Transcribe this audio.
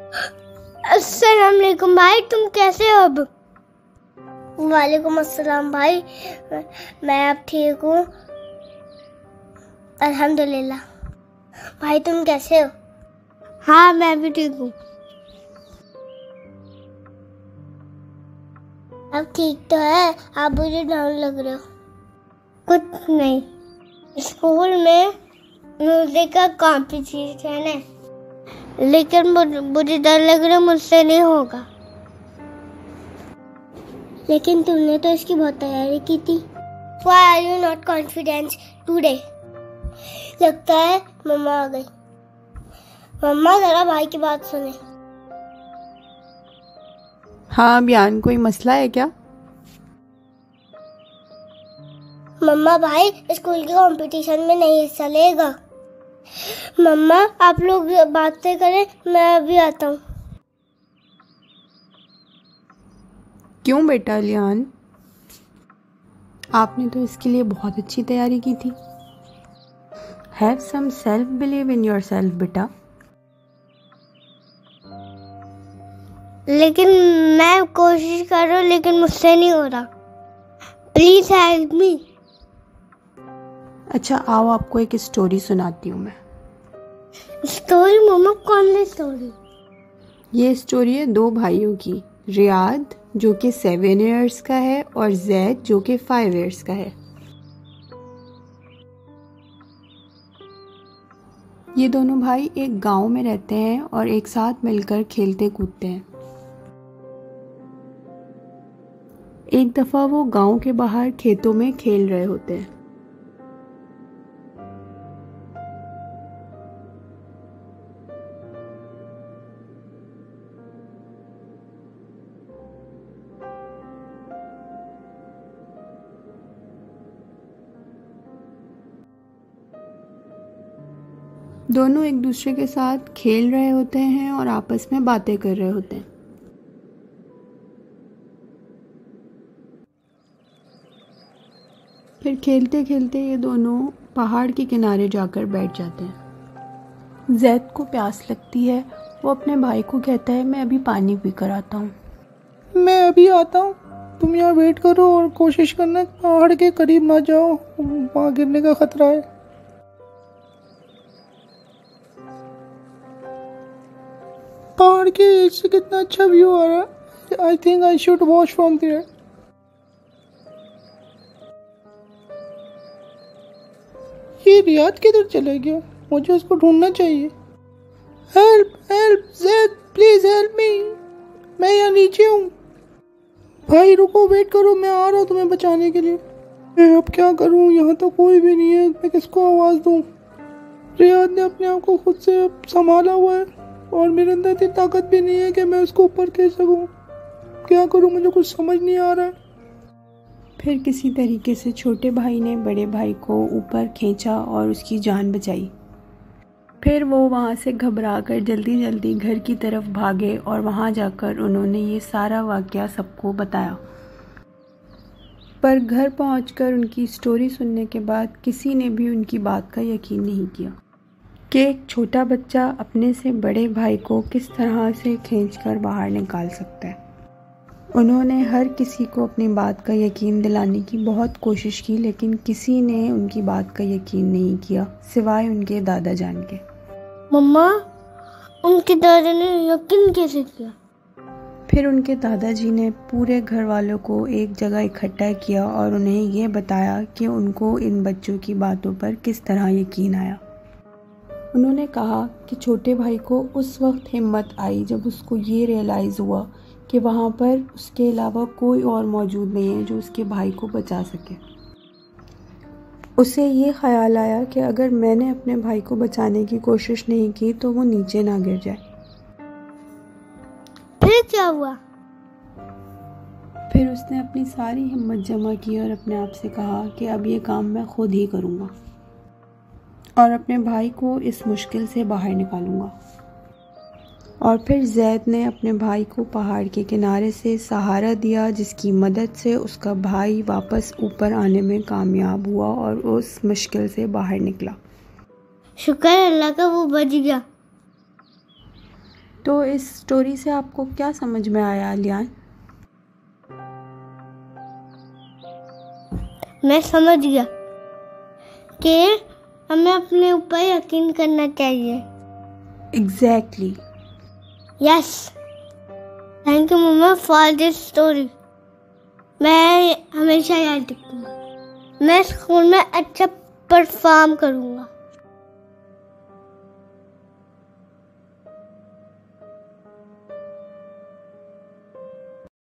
अस्सलाम वालेकुम भाई, तुम कैसे हो अब? वालेकुम अस्सलाम भाई, मैं अब ठीक हूँ अल्हम्दुलिल्लाह। भाई तुम कैसे हो? हाँ मैं भी ठीक हूँ। अब ठीक तो है? आप मुझे डाउन लग रहे हो। कुछ नहीं, स्कूल में म्यूजिक का कॉम्पिटिशन है, लेकिन मुझे डर लग रहा है मुझसे नहीं होगा। लेकिन तुमने तो इसकी बहुत तैयारी की थी। Why are you not confident today? लगता है मम्मा आ गई। मम्मा जरा भाई की बात सुने। हाँ बियान, कोई मसला है क्या? मम्मा भाई स्कूल के कंपटीशन में नहीं हिस्सा लेगा। मम्मा आप लोग बातें करें, मैं अभी आता हूँ। क्यों बेटा लियान, आपने तो इसके लिए बहुत अच्छी तैयारी की थी। Have some self believe in yourself बेटा। लेकिन मैं कोशिश कर रहा हूँ, लेकिन मुझसे नहीं हो रहा। प्लीज हेल्प मी। अच्छा आओ, आपको एक स्टोरी सुनाती हूँ मैं। स्टोरी? मम्मा कौन सी स्टोरी? ये स्टोरी है दो भाइयों की, रियाद जो कि 7 इयर्स का है और जैद जो कि 5 इयर्स का है। ये दोनों भाई एक गांव में रहते हैं और एक साथ मिलकर खेलते कूदते हैं। एक दफ़ा वो गांव के बाहर खेतों में खेल रहे होते हैं। दोनों एक दूसरे के साथ खेल रहे होते हैं और आपस में बातें कर रहे होते हैं। फिर खेलते खेलते ये दोनों पहाड़ के किनारे जाकर बैठ जाते हैं। जैद को प्यास लगती है, वो अपने भाई को कहता है मैं अभी पानी पी कर आता हूँ। मैं अभी आता हूँ, तुम यहाँ वेट करो और कोशिश करना पहाड़ के करीब ना जाओ, वहाँ गिरने का खतरा है। पहाड़ के एज से कितना अच्छा व्यू आ रहा है। I think I should watch from there. ये रियाद किधर चला गया? मुझे उसको ढूंढना चाहिए। Help help Zaid, please help me, मैं यहाँ नीचे हूँ। भाई रुको, वेट करो, मैं आ रहा हूँ तुम्हें बचाने के लिए। मैं अब क्या करूँ, यहाँ तो कोई भी नहीं है, मैं किसको आवाज़ दूँ? रियाद ने अपने आप को खुद से संभाला हुआ है और मेरे अंदर इतनी ताकत भी नहीं है कि मैं उसको ऊपर खींच सकूँ। क्या करूँ, मुझे कुछ समझ नहीं आ रहा है। फिर किसी तरीके से छोटे भाई ने बड़े भाई को ऊपर खींचा और उसकी जान बचाई। फिर वो वहाँ से घबराकर जल्दी जल्दी घर की तरफ भागे और वहाँ जाकर उन्होंने ये सारा वाक़या सबको बताया। पर घर पहुंचकर उनकी स्टोरी सुनने के बाद किसी ने भी उनकी बात का यकीन नहीं किया कि एक छोटा बच्चा अपने से बड़े भाई को किस तरह से खींचकर बाहर निकाल सकता है। उन्होंने हर किसी को अपनी बात का यकीन दिलाने की बहुत कोशिश की, लेकिन किसी ने उनकी बात का यकीन नहीं किया सिवाय उनके दादा जान के। मम्मा, उनके दादा ने यकीन कैसे किया? फिर उनके दादाजी ने पूरे घर वालों को एक जगह इकट्ठा किया और उन्हें ये बताया कि उनको इन बच्चों की बातों पर किस तरह यकीन आया। उन्होंने कहा कि छोटे भाई को उस वक्त हिम्मत आई जब उसको ये रियलाइज़ हुआ कि वहाँ पर उसके अलावा कोई और मौजूद नहीं है जो उसके भाई को बचा सके। उसे ये ख्याल आया कि अगर मैंने अपने भाई को बचाने की कोशिश नहीं की तो वो नीचे ना गिर जाए। फिर क्या हुआ? फिर उसने अपनी सारी हिम्मत जमा की और अपने आप से कहा कि अब ये काम मैं खुद ही करूँगा और अपने भाई को इस मुश्किल से बाहर निकालूंगा। और फिर जैद ने अपने भाई को पहाड़ के किनारे से सहारा दिया, जिसकी मदद से उसका भाई वापस ऊपर आने में कामयाब हुआ और उस मुश्किल से बाहर निकला। शुक्र अल्लाह का, वो बच गया। तो इस स्टोरी से आपको क्या समझ में आया अलियान? मैं समझ गया कि हमें अपने ऊपर यकीन करना चाहिए। Exactly. Yes, thank you mamma for this story. मैं हमेशा याद रखूंगा। मैं स्कूल में अच्छा परफॉर्म करूंगा।